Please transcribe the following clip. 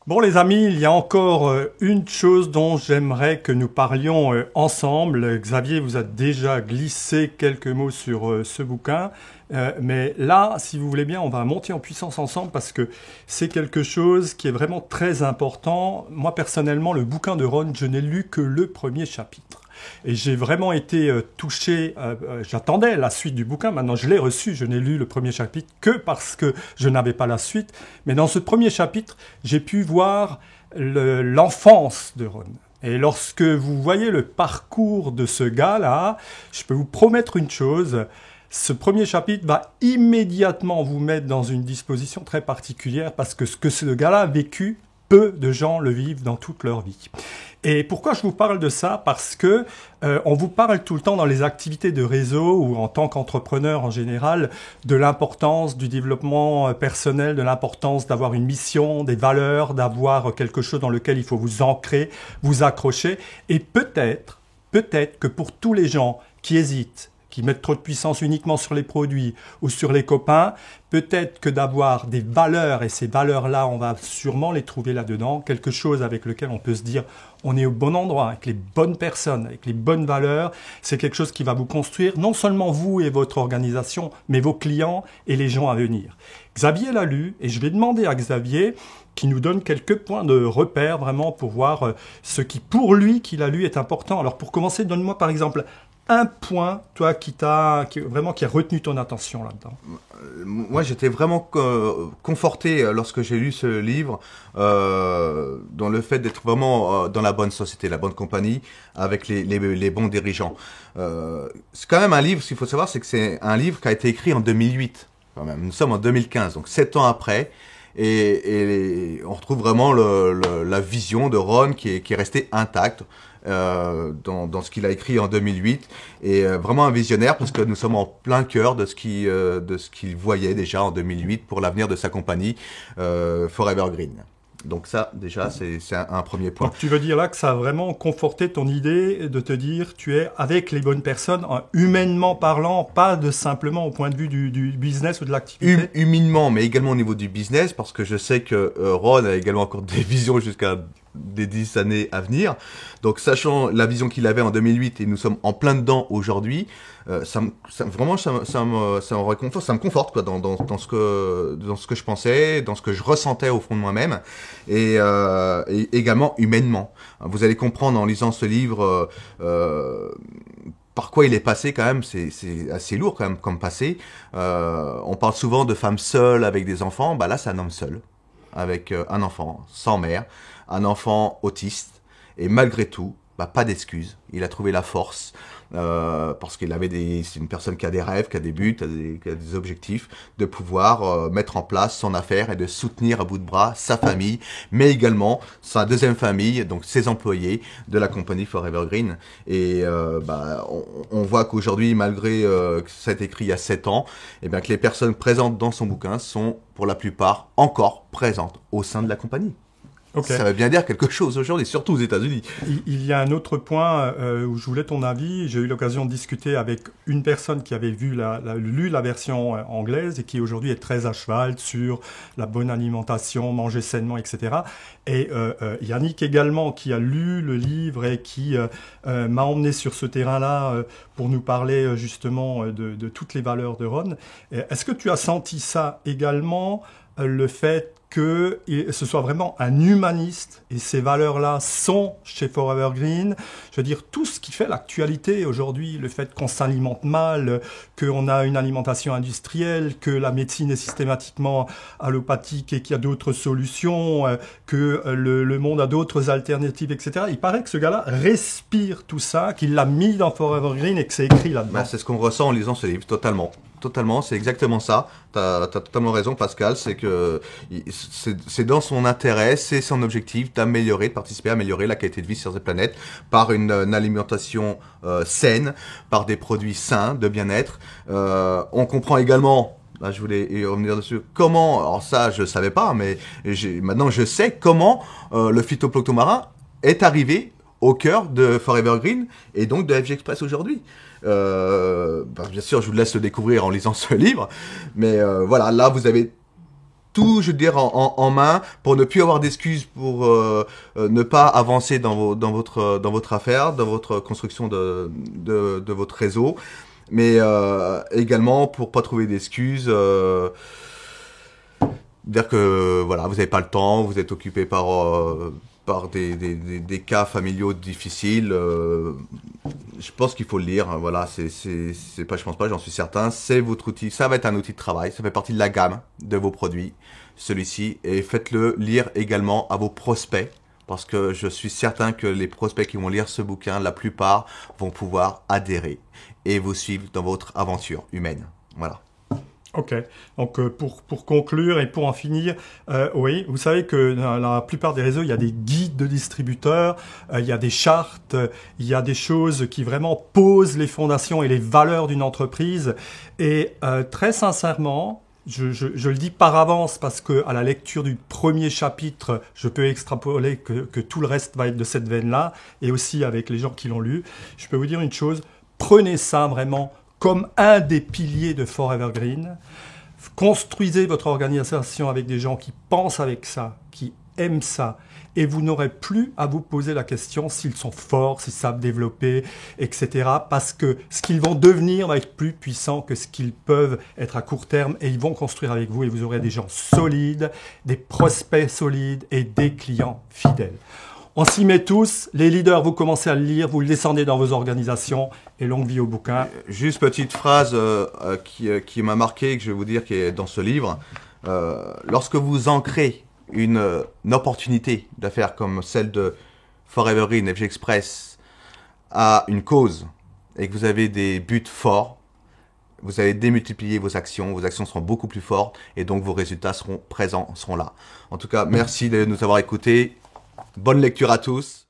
Bon les amis, il y a encore une chose dont j'aimerais que nous parlions ensemble. Xavier vous a déjà glissé quelques mots sur ce bouquin, mais là, si vous voulez bien, on va monter en puissance ensemble parce que c'est quelque chose qui est vraiment très important. Moi personnellement, le bouquin de Ron, je n'ai lu que le premier chapitre. Et j'ai vraiment été touché, j'attendais la suite du bouquin, maintenant je l'ai reçu, je n'ai lu le premier chapitre que parce que je n'avais pas la suite. Mais dans ce premier chapitre, j'ai pu voir l'enfance de Ron. Et lorsque vous voyez le parcours de ce gars-là, je peux vous promettre une chose, ce premier chapitre va immédiatement vous mettre dans une disposition très particulière parce que ce que ce gars-là a vécu, peu de gens le vivent dans toute leur vie. Et pourquoi je vous parle de ça? Parce que on vous parle tout le temps dans les activités de réseau ou en tant qu'entrepreneur en général de l'importance du développement personnel, de l'importance d'avoir une mission, des valeurs, d'avoir quelque chose dans lequel il faut vous ancrer, vous accrocher. Et peut-être que pour tous les gens qui hésitent, qui mettent trop de puissance uniquement sur les produits ou sur les copains, peut-être que d'avoir des valeurs, et ces valeurs-là, on va sûrement les trouver là-dedans, quelque chose avec lequel on peut se dire on est au bon endroit, avec les bonnes personnes, avec les bonnes valeurs, c'est quelque chose qui va vous construire, non seulement vous et votre organisation, mais vos clients et les gens à venir. Xavier l'a lu, et je vais demander à Xavier qui nous donne quelques points de repère vraiment pour voir ce qui, pour lui, qu'il a lu est important. Alors pour commencer, donne-moi par exemple un point, toi, qui a retenu ton attention là-dedans. Moi, j'étais vraiment conforté lorsque j'ai lu ce livre dans le fait d'être vraiment dans la bonne société, la bonne compagnie, avec les bons dirigeants. C'est quand même un livre, ce qu'il faut savoir, c'est que c'est un livre qui a été écrit en 2008. Quand même. Nous sommes en 2015, donc 7 ans après. Et on retrouve vraiment la vision de Ron qui est restée intacte dans ce qu'il a écrit en 2008, et vraiment un visionnaire parce que nous sommes en plein cœur de ce qu'il voyait déjà en 2008 pour l'avenir de sa compagnie Forever Green. Donc ça, déjà, c'est un premier point. Donc tu veux dire là que ça a vraiment conforté ton idée de te dire tu es avec les bonnes personnes, humainement parlant, pas de simplement au point de vue du business ou de l'activité. Humainement, mais également au niveau du business, parce que je sais que Ron a également encore des visions jusqu'à des 10 années à venir. Donc, sachant la vision qu'il avait en 2008 et nous sommes en plein dedans aujourd'hui, vraiment, ça me réconforte, ça me conforte quoi, dans ce que je pensais, dans ce que je ressentais au fond de moi-même, et également humainement. Vous allez comprendre en lisant ce livre par quoi il est passé quand même, c'est assez lourd quand même comme passé. On parle souvent de femmes seules avec des enfants, bah là c'est un homme seul, avec un enfant sans mère, un enfant autiste, et malgré tout, bah, pas d'excuses. Il a trouvé la force, parce c'est une personne qui a des rêves, qui a des buts, qui a des objectifs, de pouvoir mettre en place son affaire et de soutenir à bout de bras sa famille, mais également sa deuxième famille, donc ses employés de la compagnie Forever Green. Et on voit qu'aujourd'hui, malgré que ça a été écrit il y a 7 ans, et bien que les personnes présentes dans son bouquin sont pour la plupart encore présentes au sein de la compagnie. Okay. Ça veut bien dire quelque chose aujourd'hui, surtout aux États-Unis. Il y a un autre point où je voulais ton avis. J'ai eu l'occasion de discuter avec une personne qui avait lu la version anglaise et qui aujourd'hui est très à cheval sur la bonne alimentation, manger sainement, etc. Et Yannick également, qui a lu le livre et qui m'a emmené sur ce terrain-là pour nous parler justement de toutes les valeurs de Ron. Est-ce que tu as senti ça également, le fait que ce soit vraiment un humaniste, et ces valeurs-là sont chez Forever Green. Je veux dire, tout ce qui fait l'actualité aujourd'hui, le fait qu'on s'alimente mal, qu'on a une alimentation industrielle, que la médecine est systématiquement allopathique et qu'il y a d'autres solutions, que le monde a d'autres alternatives, etc. Il paraît que ce gars-là respire tout ça, qu'il l'a mis dans Forever Green et que c'est écrit là-dedans. Ben, c'est ce qu'on ressent en lisant ce livre, totalement. Totalement, c'est exactement ça. T'as totalement raison, Pascal. C'est que c'est dans son intérêt, c'est son objectif d'améliorer, de participer à améliorer la qualité de vie sur cette planète par une alimentation saine, par des produits sains, de bien-être. On comprend également. Là, je voulais y revenir dessus. Comment, alors ça, je savais pas, mais maintenant je sais comment le phytoplancton marin est arrivé au cœur de Forever Green et donc de FG Express aujourd'hui. Bien sûr, je vous laisse le découvrir en lisant ce livre, mais voilà, là vous avez tout, je veux dire, en main pour ne plus avoir d'excuses pour ne pas avancer dans votre affaire, dans votre construction de votre réseau, mais également pour pas trouver d'excuses. Dire que voilà, vous n'avez pas le temps, vous êtes occupé par des cas familiaux difficiles. Je pense qu'il faut le lire. Voilà, c'est pas, je pense pas, j'en suis certain. C'est votre outil, ça va être un outil de travail. Ça fait partie de la gamme de vos produits, celui-ci. Et faites-le lire également à vos prospects. Parce que je suis certain que les prospects qui vont lire ce bouquin, la plupart vont pouvoir adhérer et vous suivre dans votre aventure humaine. Voilà. Ok, donc pour conclure et pour en finir, oui, vous savez que dans la plupart des réseaux, il y a des guides de distributeurs, il y a des chartes, il y a des choses qui vraiment posent les fondations et les valeurs d'une entreprise. Et très sincèrement, je le dis par avance parce que à la lecture du premier chapitre, je peux extrapoler que tout le reste va être de cette veine-là, et aussi avec les gens qui l'ont lu. Je peux vous dire une chose, prenez ça vraiment comme un des piliers de Forever Green. Construisez votre organisation avec des gens qui pensent avec ça, qui aiment ça, et vous n'aurez plus à vous poser la question s'ils sont forts, s'ils savent développer, etc. Parce que ce qu'ils vont devenir va être plus puissant que ce qu'ils peuvent être à court terme, et ils vont construire avec vous, et vous aurez des gens solides, des prospects solides et des clients fidèles. On s'y met tous, les leaders, vous commencez à le lire, vous le descendez dans vos organisations, et longue vie au bouquin. Juste petite phrase qui m'a marqué, que je vais vous dire, qui est dans ce livre. Lorsque vous ancrez une opportunité d'affaires comme celle de Forever Green, FG Express, à une cause, et que vous avez des buts forts, vous allez démultiplier vos actions seront beaucoup plus fortes, et donc vos résultats seront présents, seront là. En tout cas, merci de nous avoir écoutés. Bonne lecture à tous.